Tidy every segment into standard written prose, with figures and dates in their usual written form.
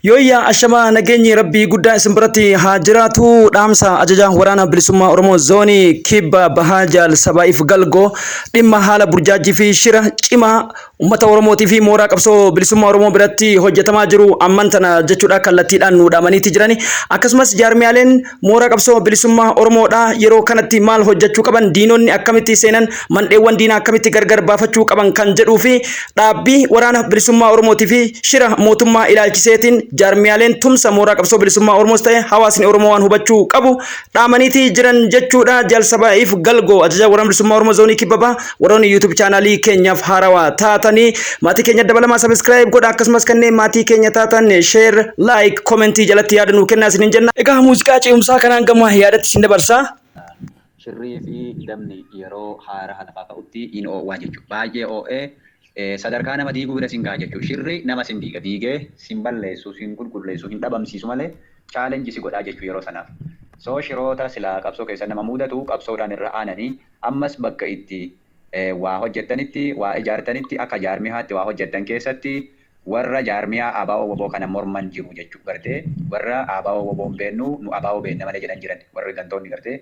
Yooyyaa ashama nageenyi rabbii guddaa isin biratti haa jiraatu dhaamsa ajaja waraana bilisummaa Oromoo zoonii kibba bahaa jaal sabaa'iif galgoo dhimma haala burjaajii fi shira cimaa uummata Oromootii fi mooraa qabsoo bilisummaa Oromoo biratti hojjetamaa jiru amman tana jechuudha kallattiidhaan nu dhaamaniiti jirani akkasumas jaarmiyaaleen mooraa qabsoo bilisummaa Oromoodha yeroo kanatti maal hojjechuu qaban diinonni akkamitti seenan mandheewwan diinaa akkamitti gargar baafachuu qaban kan jedhuu fi dhaabbii waraana bilisummaa Oromootii fi shira mootummaa ilaalchiseetiin jaarmiyaaleen tumsa mooraa qabsoo bilisummaa Oromoos ta'e hawaasni Oromoo waan hubachuu qabu dhaamaniiti jiran jechuudha jaal sabaa'iif galgoo ajaja waraana bilisummaa Oromoo zoonii kibba bahaa warroonni YouTube chaanaalii keenyaaf haarawaa taatanii maatii keenya dabalamaa subscribe godha akkasumas kanneen maatii keenya taatan share like comment jalatti yaada nuu kennaa isiniin jenna egaa muuziqaa ce'umsaa kanaan gama yaadatti isin dabarsaa. Shirrii fi damni yeroo haara lafaa ka'utti in oowwaa jechuudha. Baay'ee oo'ee sadarkaa nama diiguu bira sin ga'a jechuudha. Shirri nama sin diiga diigee sin balleessu sin qulqulleessu hin dhabamsiisu malee chaalenjii si godhaa jechuudha yeroo sanaaf. So shiroota silaa qabsoo keessa nama mudatu qabsoodhaan irra aananii ammas bakka itti waa hojjettanitti waa ijaartanitti akka jaarmiyaatti waa hojjettan keessatti warra jaarmiyaa abaa'oo woboo kana morman jiru jechuudha gartee warra abaa'oo woboo hin beennu nu abaa'oo beenna malee jedhan jiran warri gantoonni gartee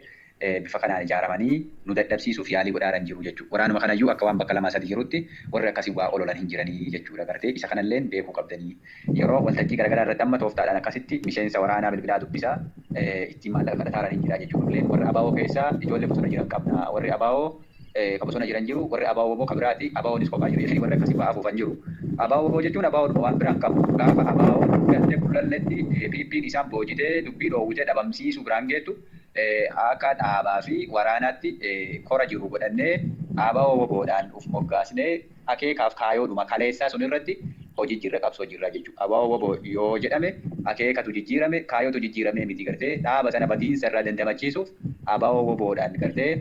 bifa kanaan ijaaramanii nu dadhabsiisuuf yaalii godhaaran jiru jechuudha. Waraanuma kanayyuu akka waan bakka lamaa sadii jirutti warri akkasii waa ololan hin jiranii jechuudha gartee isa kanallee beekuu qabdanii yeroo waltajjii garaagaraa irratti amma tooftaadhaan akkasitti miseensa waraanaa bilbilaa dubbisaa ittiin maallaqa kadhataaran hin jiraa jechuudha. Warri abaa'oo keessaa ijoollee bosona jiran qabna warri abaa'oo kan bosona jiran jiru warri abaa'oo woboo kan biraati abaa'oonis kophaa jiru jedhanii warri akkasii ba'aa afuufan jiru. Abaa'oo woboo jechuun abaa'oo waan biraan qabu gaafa abaa'oo galtee kullalletti piippiin isaan boojitee dubbii dhoowwitee dhabamsiisuu biraan geettu akka dhaabaa fi waraanaatti kora jiru godhannee abaa'oo woboodhaan uf moggaasnee akeekaaf kaayoodhuma kaleessaa sun irratti hojii jirra qabsoo jirra jechuudha. Abaa'oo woboo yoo jedhame akeekatu jijjiirame kaayootu jijjiiramee miti gartee dhaaba sana badiinsa irraa dandamachiisuuf abaa'oo woboodhaan gartee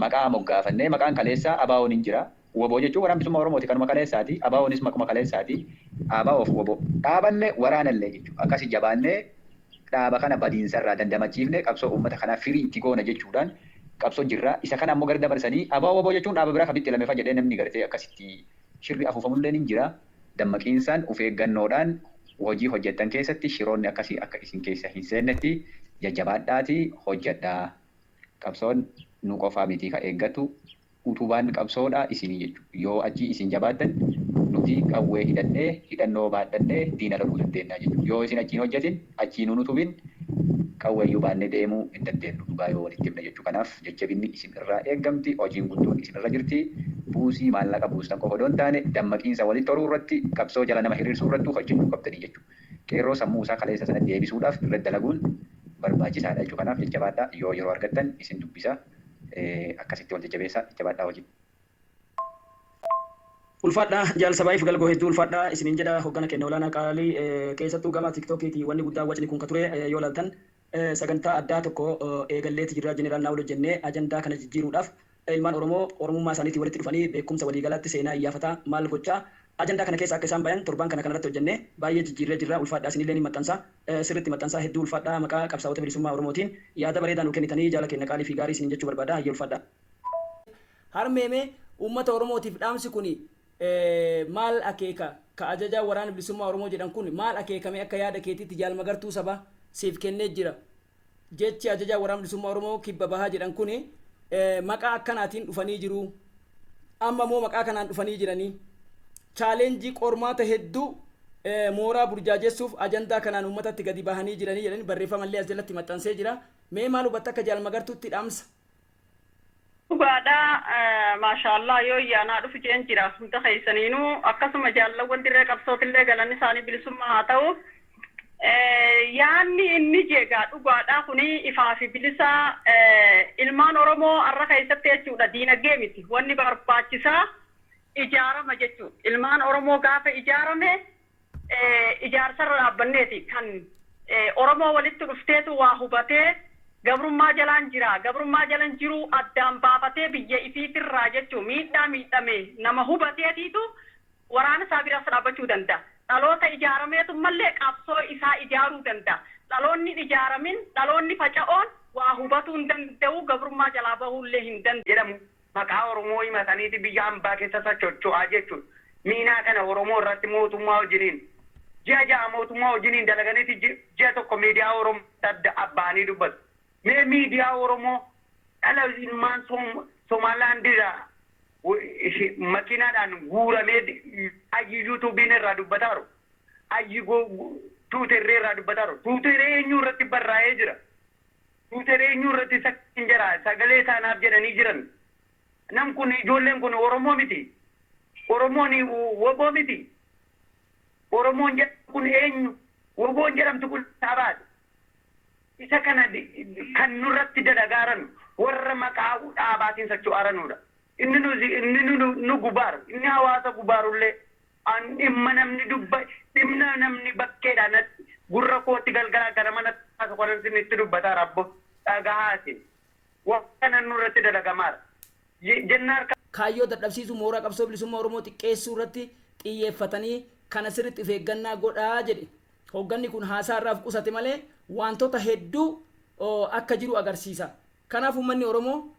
maqaa moggaafannee maqaan kaleessaa abaa'oon hin jira. Woboo jechuun waraana bilisummaa Oromooti kanuma kaleessaati. Abaa'oonis maquma kaleessaati. Abaa'oof woboo dhaaballee waraanallee jechuudha. Akkasii jabaannee dhaaba kana badiinsa irraa dandamachiifne qabsoo uummata kanaa firii itti goona jechuudhaan qabsoo jirra. Isa kana ammoo gara dabarsanii abaa'oo woboo jechuun dhaaba biraa kabitti lameeffa jedhee namni gartee akkasitti shirri afuufamullee ni jira. Dammaqiinsaan of eeggannoodhaan hojii hojjettan keessatti shiroonni akkasii akka isin keessa hin seennetti jajjabaadhaatii hojjedhaa. Qabsoon nu qofaa miti ka eeggatu utubaan qabsoodha isinii jechuudha. Yoo achi isin jabaattan nuti qawwee hidhannee hidhannoo baadhannee diina loluu dandeenya jechuudha. Yoo isin achiin hojjetin achiin nu utubin qawweeyyuu baannee deemuu hin dandeenyu dhugaa yoo walitti himna jechuudha. Kanaaf jajjabinni isin irraa eeggamti hojiin guddoon isin irra jirti. Buusii maallaqa buustan qofa odoo hin taane dammaqiinsa walitti horuu irratti qabsoo jala nama hiriirsuu irratti hojjechuu qabdanii jechuudha. Qeerroo sammuu isaa kaleessa sana deebisuudhaaf irratti dalaguun barbaachisaadha jechuudha. Kanaaf jajjabaadhaa yoo yeroo argattan isin dubbisa akkasitti wal jajjabeessaa jajjabaadhaa hojii. Ulfaadhaa jaal sabaa'iif galgoo hedduu ulfaadhaa isiniin jedha hoggana keenya olaanaa qaalii keessattuu gama tiktookiitii wanni guddaa wacni kun ka ture yoo ilaaltan sagantaa addaa tokko eegalleeti jirra jeneraal naawul jennee ajandaa kana jijjiiruudhaaf ilmaan Oromoo Oromummaa isaaniitii walitti dhufanii beekumsa waliigalaatti seenaa iyyafataa maal gochaa ajandaa kana keessa akka isaan bayan torban kana kanarratti hojjennee baay'ee jijjiirree jirra ulfaadhaa isinillee ni maxxansaa sirriitti maxxansaa hedduu ulfaadhaa maqaa qabsaa'ota bilisummaa Oromootiin yaada bareedaa nu kennitanii jaala keenya qaalii fi gaarii isin jechuu barbaada hayyee ulfaadhaa. Harmeemee uummata Oromootiif dhaamsi kuni maal akeeka ka ajaja waraana bilisummaa Oromoo jedhan kun maal akeekame akka yaada keetiitti jaal magartuu saba siif kennee jira jechi ajaja waraana bilisummaa Oromoo kibba bahaa jedhan kun maqaa akkanaatiin dhufanii jiru amma moo maqaa kanaan dhufanii jiranii chaalenjii qormaata hedduu mooraa burjaajessuuf ajandaa kanaan uummatatti gadi bahanii jiranii jedhanii barreeffamallee as jalatti maxxansee jira mee maal hubatta akka jaal magartuutti dhaamsa. Dhugaadhaa maashaallah yoo iyyaanaa dhufu jeen jira hunda keessaniinuu akkasuma jaalawwan dirree qabsootillee galanni isaanii bilisummaa haa ta'u yaanni inni jeegaa dhugaadhaa kuni ifaa fi bilisaa ilmaan Oromoo har'a keessatti jechuudha diinagdee miti wanni barbaachisaa ijaarama jechuudha ilmaan Oromoo gaafa ijaarame ijaarsarra dhaabbanneeti kan Oromoo walitti dhufteetu waa hubatee gabrummaa jalaan jira gabrummaa jalan jiru addaan baafatee biyya ifiitirraa jechuun miidhame nama hubateetiitu waraana isaa biras dhaabbachuu danda'a. Dhaloota ijaarameetu mallee qabsoo isaa ijaaruu danda'a. Dhaloonni ijaaramin dhaloonni faca'oon waa hubatuu hin danda'u gabrummaa jalaa bahuullee hin danda'amu. Maqaa Oromoo himataniiti biyya hambaa keessa socho'aa jechuudha. Miinaa kana Oromoo irratti mootummaa wajjiniin Jaja mootummaa wajjiniin dalaganiiti ji'a tokko miidiyaa Oromoo adda abbaanii dubbatu. Mee miidiyaa Oromoo dhala ilmaan Somaalaandiidhaa makiinaadhaan guuramee ayyi yuutuubiin irraa dubbataaru. Ayyi tuuterree irraa dubbataaru. Tuuterree eenyu irratti barraa'ee jira. Tuuterree eenyu irratti sakkiin jira. Sagalee isaanaaf jedhanii jiran. Nam kun ijoolleen kun Oromoo miti. Oromoon woboo miti. Oromoon jedhamu kun eenyu? Woboon jedhamtu kun sabaati. Isa kana kan nurratti dadagaaran warra maqaa dhaabaatiin socho'aranudha. Inni nu gubaaru. Inni hawaasa gubaarullee dhimma namni bakkeedhaan gurra kootti galgalaa gara mana taasa qoransin itti dubbataa rabbo dhagahaatiin. Waan kana nurratti dadagamaara. Jennaar kaayyoo dadhabsiisuu mooraa qabsoo bilisummaa Oromoo xiqqeessuu irratti xiyyeeffatanii kana sirriitti of eeggannaa godhaa jedhe. Hoogganni kun haasaa irraaf qusate malee wantoota hedduu akka jiru agarsiisa. Kanaaf uummanni Oromoo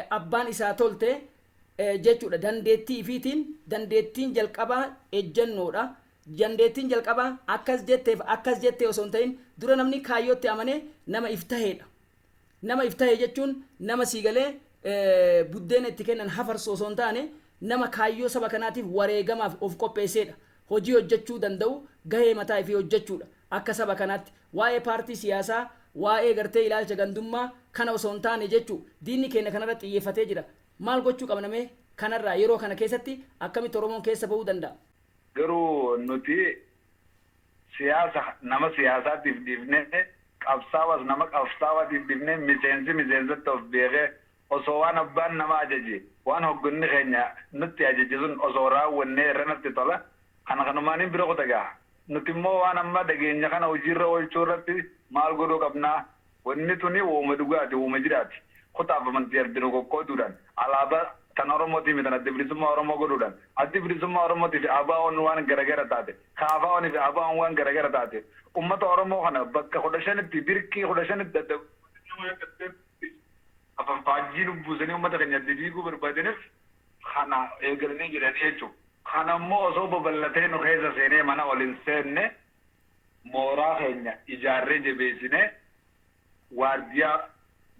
abbaan isaa tolte jechuudha. Dandeettii ifiitiin dandeettiin jalqabaa ejjennoodha. Dandeettiin jalqabaa akkas jettee osoo hin ta'in dura namni kaayyootti amanee nama iftaheedha. Nama iftahee jechuun nama siigalee buddeena itti kennan hafarsu osoo hin taane nama kaayyoo saba kanaatiif wareegamaaf of qopheesseedha. Hojii hojjechuu danda'u gahee mataa ifii hojjechuudha. Akka saba kanaatti waa'ee paartii siyaasaa waa'ee gartee ilaalcha gandummaa kana osoo hin taane jechuu diinni keenya kanarratti xiyyeeffatee jira. Maal gochuu qabname kanarraa yeroo kana keessatti akkamitti Oromoon keessa bahuu danda'a? Garuu nuti nama siyaasaatiif dhiifnee qabsaawas nama qabsaawaatiif dhiifnee miseensatti of beekee osoo waan abbaan nama ajaje waan hogganni keenya nutti ajaje sun osoo raawwannee irra natti tola kanumaaniin bira qotagaa nuti immoo waan amma dhageenya kana hojiirra oolchuu irratti maal godhuu qabnaa wanni tuni uuma dhugaati uuma jiraati kutaaf amantii arginu qoqqooduudhaan alaabaa tan Oromootii miti adda bilisummaa Oromoo godhuudhaan addi bilisummaa Oromootiif ABO'n waan garagara taate KFO'niif ABO'n waan garagara taate ummata Oromoo kana bakka 15tti birkii 15tti adda afanfaajii lubbusanii ummata keenya diiguu barbaadaniif kana eegalanii jiran jechuudha. Kana immoo osoo babal'atee nu keessa seenee mana waliin seenne mooraa keenya ijaarree jabeessinee waardiyaa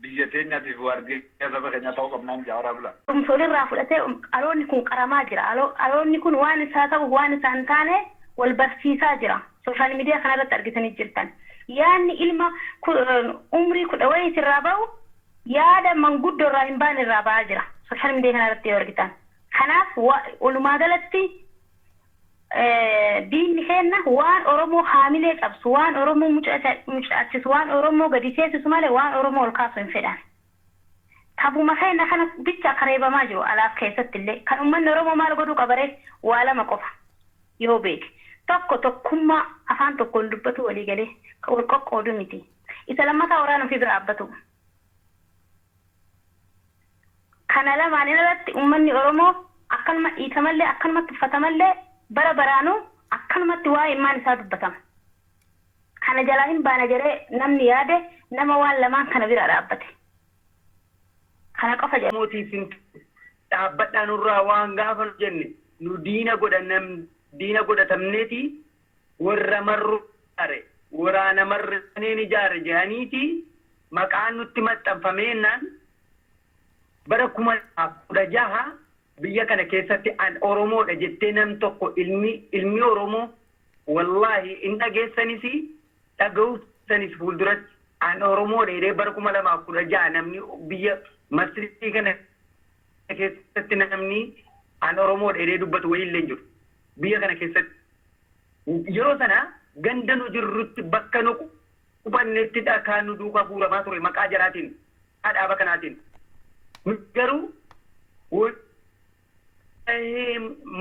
biyya teenyaatiif waardiyaa saba keenya ta'uu qabnaan jaaraa bula. Solirraa fudhatee aloonni kun qaramaa jira. Aloonni kun waan isaa ta'u waan isaa hin taane wal barsiisaa jira. Sooshaal miidiyaa kanarratti argitanii jirtan. Yaadni ilma umrii 10 wayii irraa bahu yaada manguddoo irraa hin baane irraa bahaa jira. Sooshaal miidiyaa kanarratti yoo argitan. Kanaaf walumaa galatti diinni keenya waan Oromoo haamilee qabsu, waan Oromoo mucaachisu, waan Oromoo gadi seessisu malee waan Oromoo ol kaasu hin fedhan. Tabuma keenya kana bicha kareebamaa jiru alaaf keessatti illee kan uummanni Oromoo maal godhuu qabaree waa lama qofa yoo beeke. Tokkummaa afaan tokkoon dubbatu walii galee wal qoqqoodu miti. Isa lammataa waraana ofii bira dhaabbatu. Kana lamaan irratti uummanni Oromoo akkanuma dhiitamallee akkanumatti uffatamallee bara baraanuu akkanumatti waa'ee ilmaan isaa dubbatama. Kana jalaa hin baana jedhee namni yaade nama waan lamaan kana bira dhaabbate. Kana qofa jedhe. Mootiifin dhaabbadhaan irraa waan gaafa nu jenne nu diina godhatamneeti warra marru ijaare waraana marreen ijaare jedhaniiti maqaan nutti maxxanfameennaan bara 2016 biyya kana keessatti an Oromoodha jettee nam tokko ilmi Oromoo wallahi in dhageessanis dhaga'uusanis fuulduratti an Oromoodha jedhee bara 2016 namni biyya Masrii kana keessatti namni an Oromoodha jedhee dubbatu wayiillee hin jiru. Biyya kana keessatti yeroo sana ganda nu jirrutti bakka nu qubannetti dhakaan nu duukaa fuuramaa ture maqaa jaraatiin dhaaba kanaatiin. Garuu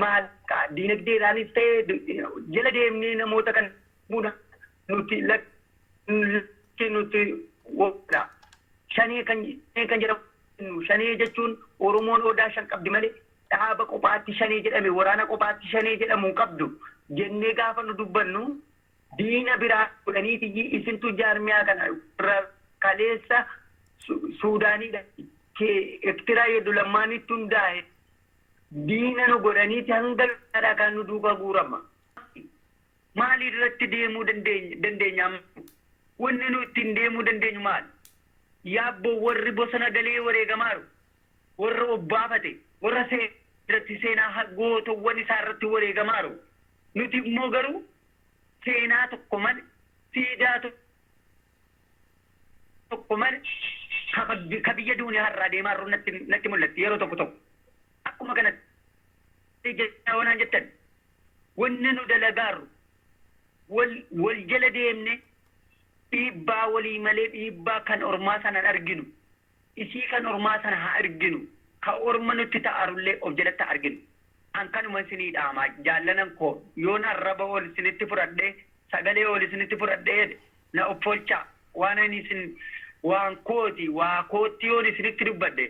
maal diinagdeedhaanis ta'ee jala deemnee namoota kan muna nuti wodha shanee kan jedhamu shanee jechuun Oromoon odaa shan qabdi malee dhaaba kophaatti shanee jedhame waraana kophaatti shanee jedhamu qabdu jennee gaafa nu dubbannu diina biraa godhaniiti isintu jaarmiyaa kana kaleessa Suudaaniidha. Ektiraa yoo lammaanitti hundaa'e diina nu godhaniiti hanga kan nu duuba guurama. Maal irratti deemuu dandeenya? Wanni nu ittiin deemuu dandeenyu maal? Yaabboo warri bosona galee wareegamaaru, warra obbaafate, warra irratti seenaa gootawwan isaa irratti wareegamaaru. Nuti immoo garuu seenaa tokko malee, siidaa tokko malee ka biyya duuniyaa irraa deemaa jiru natti mul'atti yeroo tokko tokko. Akkuma kanatti jechaa waan jettan wanni nu dalagaaru wal jala deemne dhiibbaa walii malee dhiibbaa kan ormaa sana arginu. Isii kan ormaa sana haa arginu. Ka orma nutti ta'arullee of jalatti arginu. An kanuma isinii dhaamaa jaallanan koo yoon arraba ol isinitti fudhadhee sagalee ol isinitti fudhadhee na offolchaa waan ani isin waan kooti waa kootti yoon isinitti dubbadhe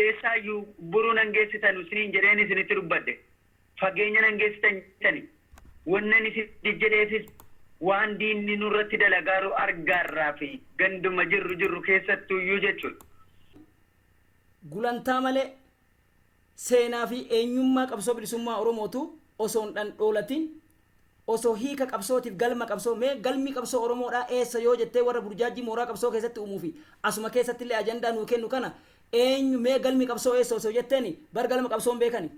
eessaayyuu buruu nan geessitan isiniin jedheen isinitti dubbadhe fageenya nan geessitan jettani wannan isin jedheefis waan diinni nurratti dalagaaru argaarraa fi ganduma jirru keessattuu iyyuu jechuudha. Gulantaa malee seenaa fi eenyummaa qabsoo bilisummaa Oromootu osoo hin dhandhoolatin osoo hiika qabsootiif galma qabsoo mee galmi qabsoo Oromoodhaa eessa yoo jettee warra burjaajii mooraa qabsoo keessatti uumuu fi asuma keessatti illee ajandaa nuu kennu kana eenyu mee galmi qabsoo eessa osoo jetteeni bar galma qabsoon beekani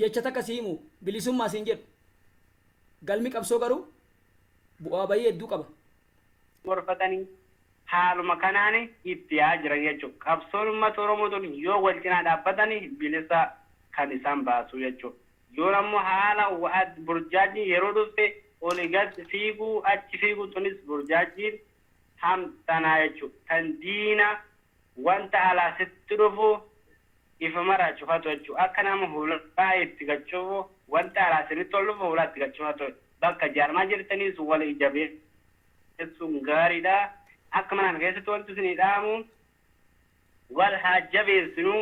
jecha takka siimu bilisummaa siin jedhu galmi qabsoo garuu bu'aa bayii hedduu qaba. Morfatanii haaluma kanaan itti yaa jiran jechuudha. Qabsoon uummata Oromoo tun yoo wal cinaa dhaabbatanii bilisa kan isaan baasu jechuudha. Yoo ammoo haala burjaajii yeroo dhufte olii gadi fiiguu achi fiiguu tunis burjaajiin hamtanaa jechuudha. Kan diina wanta alaasitti dhufu ifa maraa cufatu jechuudha. Akka nama hulaa itti gachuufu wanta alaasinitti ol dhufu hulaa itti gachufatu. Bakka jaarmaa jirtaniis wal jabeessuun gaariidha. Akka manaan keessatti wanti isin dhaamu wal haa jabeessinuu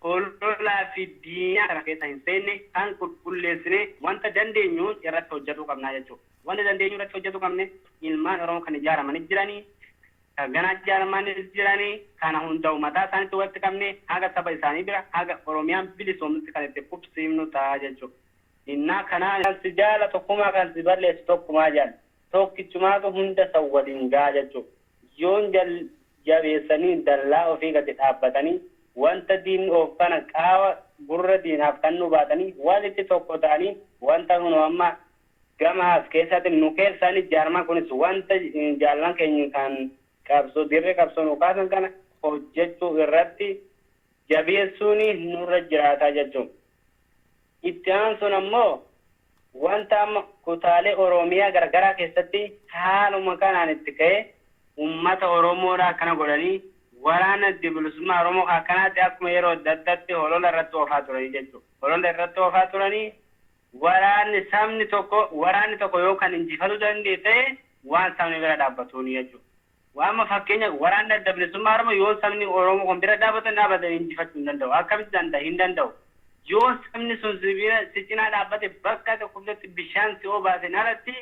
ololaa fi diinaa kana keessa hin seenne kan qulqulleessine wanta dandeenyu irratti hojjetuu qabnaa jechuudha. Wanta dandeenyu irratti hojjetuu qabne ilmaan Oromoo kan ijaaramanii jiranii, kan ganaa ijaaramanii jiranii, kana hunda'u mataa isaaniitti walitti qabne haga saba isaanii bira haga Oromiyaan bilisoomnutti kan itti qubsiifnu ta'a jechuudha. Innaa kanaan kan si jaala tokkumaa kan si balleessu tokkumaa jaala. Tokkichumaatu hunda san waliin gaa jechuudha. Yoon jabeessanii dallaa ofii gadi dhaabbatanii wanta diin of kana qaawa gurra diinaaf kan nu baatanii walitti tokko ta'anii wanta kun amma gamaas keessatti nu keessanii jaarmaa kunis wanta jaallan keenya kan qabsoo dirree qabsoo nu kaasan kana hojjechuu irratti jabeessuun nurra jiraataa jechuudha. Itti aansuun ammoo wanta amma kutaalee Oromiyaa garagaraa keessatti haaluma kanaan itti ka'e uummata Oromoodhaa akkana godhanii waraana bilisummaa Oromoo akkanaatti akkuma yeroo adda addaatti holola irratti oofaa turanii jechuudha. Holola irratti oofaa turanii waraanni tokko yoo kan injifatu danda'e ta'e waan sabni bira dhaabbatuuni jechuudha. Waanuma fakkeenya waraanni adda bilisummaa Oromoo yoo sabni Oromoo kan bira dhaabbatan injifachuu hin danda'u. Akkamitti danda'a? Hin danda'u. Yoo sabni sun si cinaa dhaabbate bakka tokkotti bishaan si obaasen alatti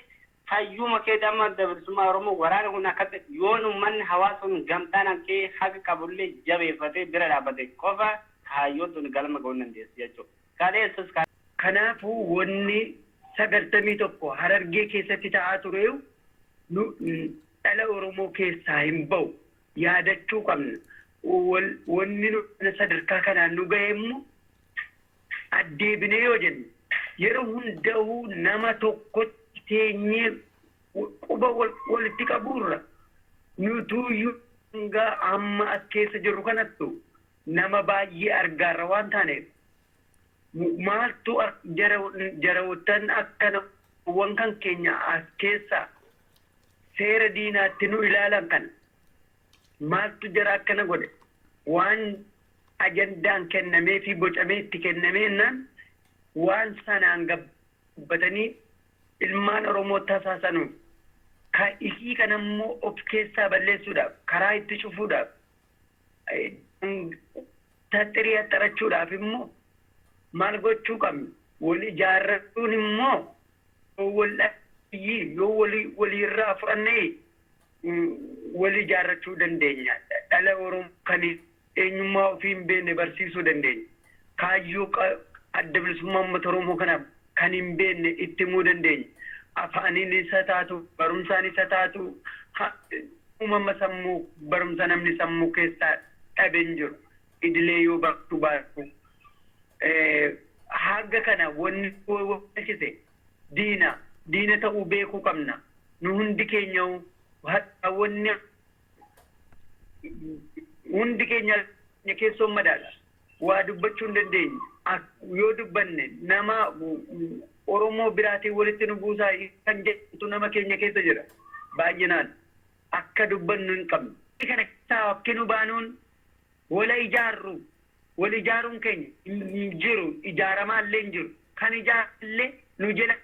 hayyuma keessa amma adda bilisummaa Oromoo waraana kun akkatti yoon uummanni hawaasni gamtaan hankee haqa qabullee jabeeffatee bira dhaabbate qofa hayyoon tun galma ga'uu dandeessi jechuudha. Kanaafuu wanni 91 Harargee keessatti ta'aa ture dhala Oromoo keessaa hin ba'u yaadachuu qabna. Wanni sadarkaa kanaan nu ga'e immoo addeebinee yoo jennu yeroo hunda'uu nama tokkotti teenyee quba walitti qabuurra nutuuyyuu hanga amma as keessa jirru kanattu nama baay'ee argaarra waan taaneef maaltu jarawattan akkana wankan keenya as keessa seera diinaatti nu ilaalan kana maaltu jara akkana godhe waan ajandaan kennamee fi bocamee itti kennameennan waan sanaan gabbatanii ilmaan Oromoo tasaasanuun ka isii kanammoo of keessaa balleessuudhaaf karaa itti cufuudhaaf taxirii axxarachuudhaaf immoo maal gochuu qabna wal ijaarrachuun immoo yoo waliirraa fudhannee wal ijaarrachuu dandeenya dhala Oromoo kan eenyummaa ofii hin beekne barsiisuu dandeenya. Kaayyoo adda bilisummaa uummata Oromoo kanaaf kan hin beekne itti himuu dandeenya. Afaaniin isa taatu, barumsaan isa taatu, uumama sammuu barumsa namni sammuu keessaa dhabeen jiru. Idilee yoo bakku baatu. Hanga kana wanni wajjise diina ta'uu beekuu qabna. Nu hundi keenya wanni hundi keenya keessoon madaala. Waa dubbachuu hin dandeenye. Yoo dubbanne nama Oromoo biraatiin walitti nu buusaa kan jedhu nama keenya keessa jira. Baay'inaan akka dubbannu hin qabnu. Kana keessaa akka nu baanuun wala ijaarru. Wal ijaaruun keenya hin jiru. Ijaaramallee hin jiru. Kan ijaarallee nu jala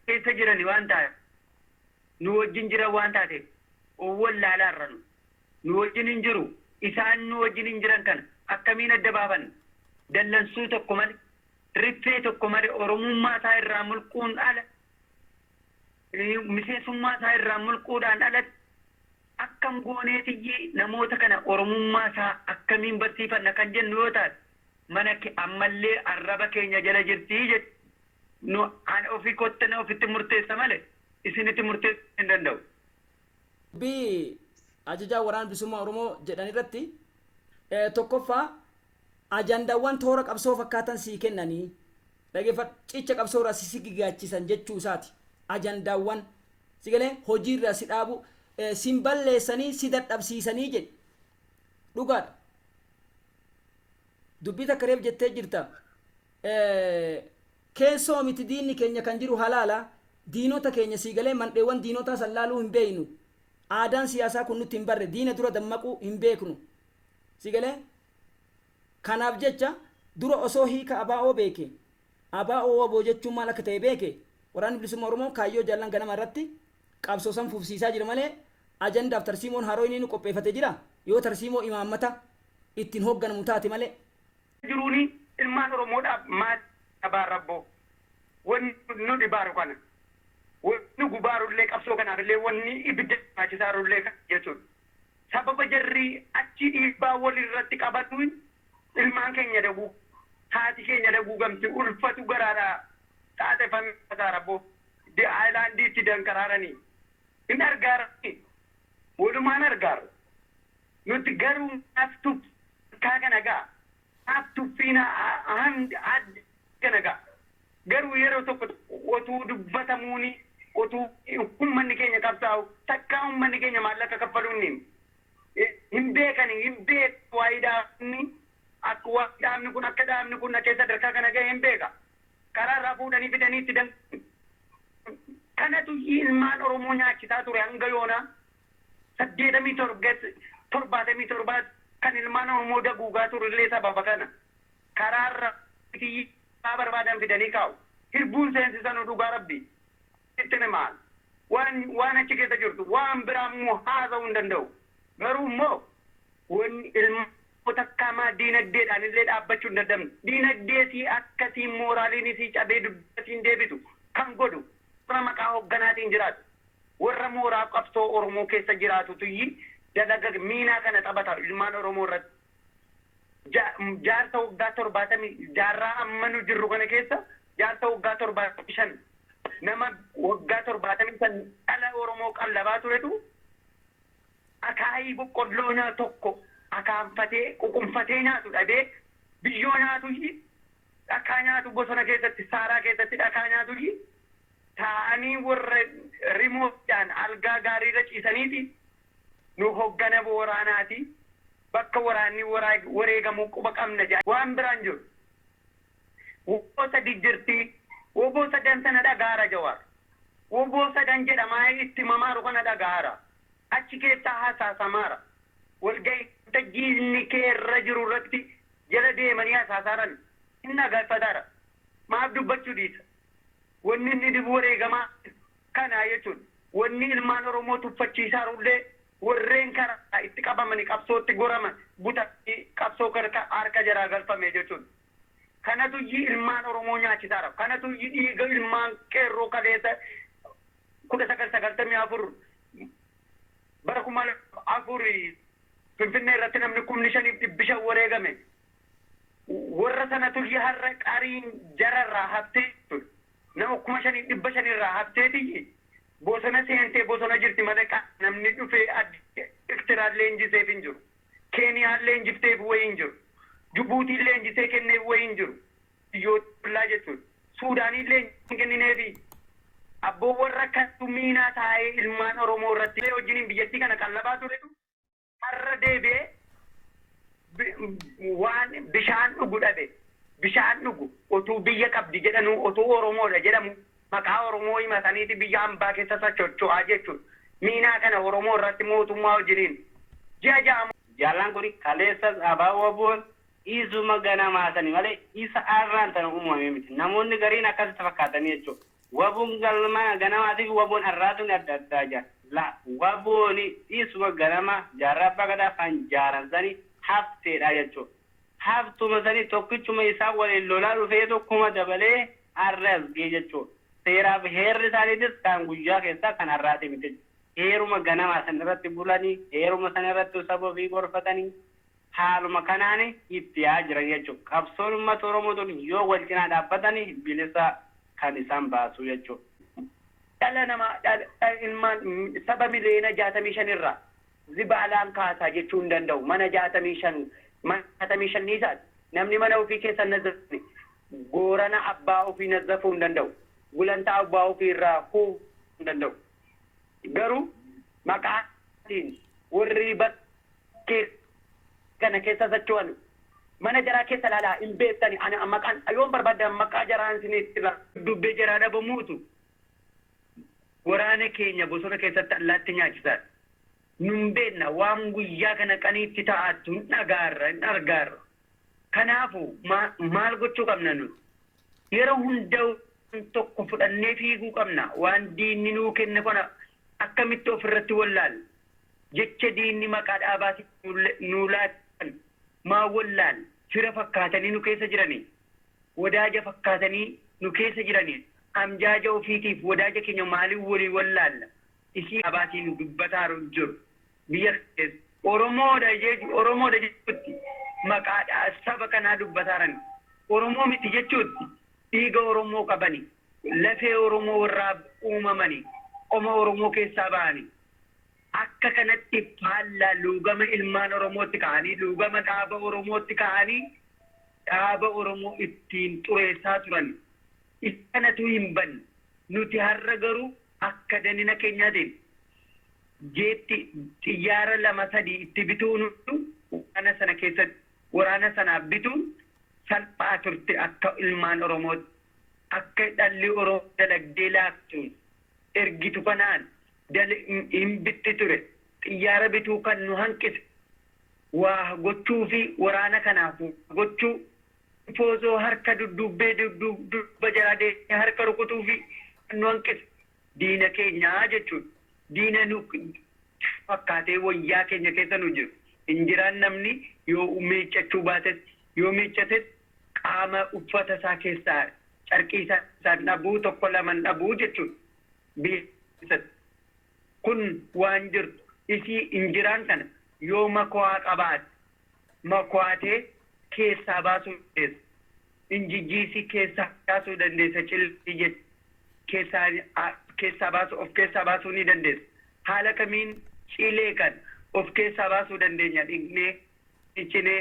keessa jirani waan ta'eef nu wajjin jiran waan taateef wallaalaa irra nu wajjin hin jiru. Isaan nu wajjin hin jiran kana akkamiin adda baafanna? Dallansuu tokko malee, riphee tokko malee Oromummaa isaa irraa mulquun ala, miseensummaa isaa irraa mulquudhaan alatti akkam gooneetiyyee namoota kana Oromummaa isaa akkamiin barsiifanna kan jennu yoo taate mana ammallee arraba keenya jala jirtii jedhu nu an ofii kottana ofitti murteessa malee isinitti murteessuu hin danda'u. Ajajaa waraana bilisummaa Oromoo jedhan irratti tokkoffaa ajandaawwan toora qabsoo fakkaatan sii kennanii dhageeffachicha qabsoo irraa si gigaachisan jechuu isaati. Ajandaawwan si galee hojii irraa si dhaabu sin balleessanii si dadhabsiisanii jedhe dhugaadha. Dubbii takka reef jettee jirta. Keessoo miti diinni keenya kan jiru halaala diinota keenya sii galee mandheewwan diinotaa san laaluu hin beeynu. Aadaan siyaasaa kun nutti hin barre diina dura dammaquu hin beeknu. Si galee kanaaf jecha dura osoo hiika ABO beeke ABO waboo jechuun maal akka ta'e beeke waraanni bilisummaa Oromoo kaayyoo jaallan ganama irratti qabsoo san fufsiisaa jira malee ajandaaf tarsiimoon haroo inni nu qopheeffate jira yoo tarsiimoo imaammata ittiin hoogganamu taate malee. Jiruuni ilmaan Oromoodhaaf maal abaan rabboo wanni nu dhibaaru kana. Wanni gubaarullee qabsoo kanaafillee wanni ibidda barbaachisaarullee jechuudha. Sababa jarri achi dhiibbaa walirratti qabatuun ilmaan keenya daguu, haati keenya daguu gamti ulfatu garaadhaa xaaxeffamee rabboo aayilaandiitti dankaraaranii hin argaaranii walumaan argaaru. Nuti garuu naaf tuffii kana gaa naaf tuffiin kana gaa garuu yeroo tokko otuu dubbatamuuni otuu ummanni keenya qabsaa'u takkaa ummanni keenya maallaqa kaffaluun hin beekani hin beeku waa'ee dhaabni akka waa'ee dhaabni kun akka dhaabni kun akka sadarkaa kana ga'e hin beeka. Karaa irraa fuudhanii fidanii itti kanatu ilmaan Oromoo nyaachisaa ture hanga yoona 77 kan ilmaan Oromoo daguugaa turellee sababa kana karaa irraa barbaadan fidanii kaa'u. Hirbuun seensisan dhugaa rabbi. Itti maal? Waan achi keessa jirtu waan biraa immoo haasa'uu hin danda'u. Garuu immoo wanni ilmoota akkaamaa diinagdeedhaan illee dhaabbachuu hin danda'amne. Diinagdeesii akkasiin mooraaliin isii cabee dubbasiin deebitu kan godhu warra maqaa hoogganaatiin jiraatu. Warra mooraa qabsoo Oromoo keessa jiraatutu dalaga miinaa kana taphata ilmaan Oromoo irratti. Jaarsa waggaa 70 jaarraa amma nu jirru kana keessa jaarsa waggaa 75 nama waggaa 75 dhala Oromoo qallabaa turetu akaayii boqqolloo tokko akaanfatee ququnfatee nyaatu dhabee biyyoo nyaatu dhakaa nyaatu bosona keessatti saaraa keessatti dhakaa nyaatu taa'anii warra rimoodhaan algaa gaariirra ciisaniiti nu hoggana waraanaati. Bakka waraanni wareegamuu quba qabna waan biraan jiru. Woboo sadi jirti. Woboo sadan sana dhagaara Jawaar. Woboo sadan jedhamaa itti mamaaru kana dhagaara. Achi keessaa haasasamaara. Walgahii tajjiilni kee irra jiru irratti jala deemanii haasasaaran hin agarfataara. Maaf dubbachuu dhiisa. Wanni inni dibu wareegamaa kana jechuudha. Wanni ilmaan Oromoo tuffachiisaarullee warreen karaa itti qabamanii qabsootti goraman butatti qabsoo harka jaraa galfame jechuudha. Kanatu ilmaan Oromoo nyaachisaara. Kanatu dhiiga ilmaan qeerroo kaleessa 1994 bara 2004 Finfinnee irratti namni 5,500 wareegame. warra sanatu har'a qariin jararraa haftee nama 5,500 irraa hafteeti bosona seentee bosona jirti madaqa namni dhufee iktiraan leenjiseef hin jiru. Keeniyaan leenjifteef wayii hin jiru. Jibuutiin leenjisee kenneef wayii hin jiru. Biyyoolaa jechuudha. Suudaaniin leenjisee kennineefi abboo warra kantu miinaa taa'ee ilmaan Oromoo irratti wajjiniin biyyattii kana qallabaa turetu har'a deebi'ee waan bishaan dhugu dhabe. Bishaan dhugu otuu biyya qabdi jedhanu otuu Oromoodha jedhamu maqaa Oromoo himataniiti biyya hambaa keessa socho'aa jechuudha. Miinaa kana Oromoo irratti mootummaa wajjiniin ji'a ja'amu. Jaallaan kun kaleessa abaaboo boon isuma ganamaasanii malee isa arraan tana uumamee miti. Namoonni gariin akkasitti fakkaatanii jechuudha. Wabuun galma ganamaatiif wabuun har'aatuun adda addaa jira. Wabuun isuma ganama jaarraa bagadaa kan jaaransanii hafteedha jechuudha. Haftuma sanii tokkichuma isaa waliin lolaa dhufee tokkuma dabalee arras gee jechuudha. Seeraaf heerri isaaniitis kan guyyaa keessaa kan har'aati miti. Heeruma ganamaa san irratti bulanii, heeruma san irratti saba ofii gorfatanii haaluma kanaan itti yaa jiran jechuudha. Qabsoon uummata Oromootiin yoo wal cinaa dhaabbatanii bilisa kan isaan baasu jechuudha. Dhala namaa ilmaan saba miliyoona 65 irraa zibaalaan kaasaa jechuu hin danda'u. Mana 65 ni isaati. Namni mana ofii keessa nazzafne goorana abbaa ofii nazzafuu hin danda'u. Gulantaa abbaa ofii irraa huu hin danda'u. Garuu maqaatiin warri bakkee kana keessa socho'an mana jaraa keessa laalaa hin beektani ana maqaan yoon barbaadan maqaa jaraan isinitti dubbee jaraa dhabamuutu waraana keenya bosona keessatti allaatti nyaachisaa. Nun beekna waan guyyaa kana qaniitti ta'attu hin dhagaarra hin argaarra. Kanaafuu maal gochuu qabna nu? Yeroo hundaa tokko fudhannee fiiguu qabna. Waan diinni nuu kenne kana akkamitti ofirratti wallaal. Jecha diinni maqaa dhaabaatii nuu laatan maa wallaal fira fakkaatanii nu keessa jiranii. Wadaaja fakkaatanii nu keessa jiranii. Amjaaja ofiitiif wadaaja keenya maaliif walii wallaalla? Isii dhaabaatii nu dubbataa jiru. Biyya keessa Oromoodha jechuutti maqaadhaa saba kanaa dubbataaran. Oromoo miti jechuutti dhiiga Oromoo qabani. Lafee Oromoo irraa uumamani. Qoma Oromoo keessaa ba'ani. Akka kanatti faallaa luugama ilmaan Oromootti ka'anii luugama dhaaba Oromootti ka'anii dhaaba Oromoo ittiin xureessaa turan. Kanatu hin banne. Nuti har'a garuu akka danina keenyaatiin jeetti xiyyaara 2-3 itti bituun waraana sana bituun salphaa turte akka ilmaan Oromootti akka dhalli Oromoo dalagdee laattuun ergitu kanaan hin bitti ture xiyyaara bituu kan nu hanqise waa gochuu fi waraana kanaaf gochuu foosoo harka duddubbee dudduba jaraadee harka rukutuu fi nu hanqise diina keenyaa jechuudha. Diina nu fakkaatee wayyaa keenya keessa nu jiru. Injiraan namni yoo miiccachuu baates yoo miiccates qaama uffata isaa keessaa carqii isaa dhabuu tokko laman dhabuu jechuudha. Kun waan jirtu isii injiraan kana yoo makwaa qabaate makwaatee keessaa baasuu dandeessa. Injijjiisii keessaa baasuu dandeessa. Cilii keessaa baasuu of keessaa baasuu ni dandeessa. Haala kamiin cilee kan of keessaa baasuu dandeenya dhiqnee iccinee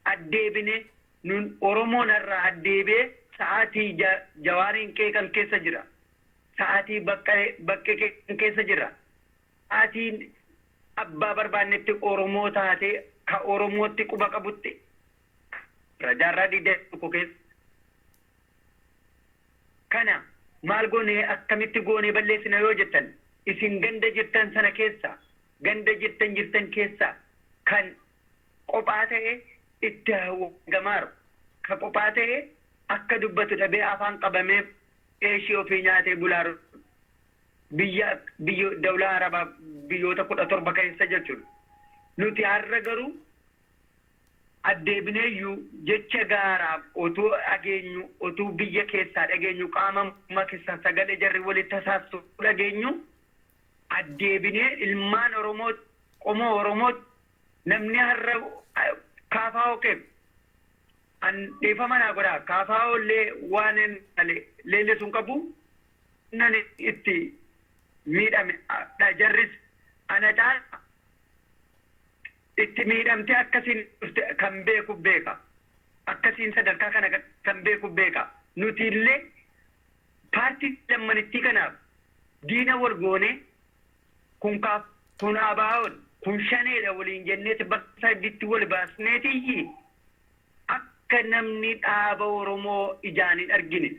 addeebinee nun Oromoon irraa addeebee sa'aatii jawaariin kee kan keessa jira. Sa'aatii bakkee kan keessa jira. Sa'aatiin abbaa barbaannetti Oromoo taatee ka Oromootti quba qabutti rajaarraa 21 keessa. Kana maal goonee akkamitti goonee balleessina yoo jettan isin ganda jirtan sana keessa ganda jirtan keessa kan qophaa ta'e itti gamaaru ka qophaa ta'e akka dubbatu dhabee afaan qabamee eeshii ofii nyaatee bulaaru biyya dawlaa arabaa biyyoota 17 keessa jechuudha. Nuti har'a garuu addeebineeyyuu jecha gaaraaf otuu dhageenyu otuu biyya keessaa dhageenyu qaama keessaa sagalee jarri walitti tasaassu dhageenyu addeebinee ilmaan Oromoo qomoo Oromoo namni har'a kaafaa okeef an dhiifama naa godhaa kaafaa'ollee waan leelle sun qabu nan itti miidhame jarris ana caala itti miidhamte akkasiin kan beeku beeka akkasiin sadarkaa kana kan beeku beeka nuti illee paartii lammanittii kanaaf diina wal goone kun abaa'oon kun shaneedha waliin jenneeti bakka sadiitti wal baasneetiyyi akka namni dhaaba Oromoo ijaan hin argine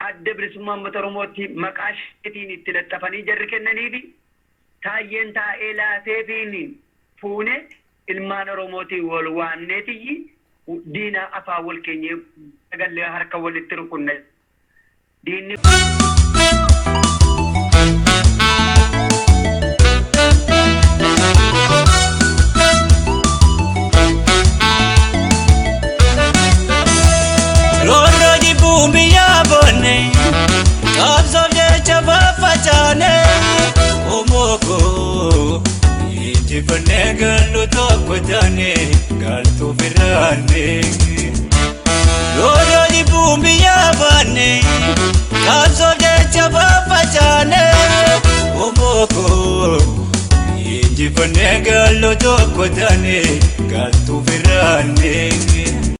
adda bilisummaa uummata Oromootti maqaa isheetiin itti laxxafanii jarri kennaniifi taayyeen taa'ee laateefiin fuune ilmaan Oromootiin wal waamneetiyyi diina afaan wal keenyee sagallee harka walitti rukunne diinni Gallo tokko taane galtu firraanne Lolo di bumbiya banne Kabso jecha bafachaane Omoko Injifane gallo tokko taane galtu firraanne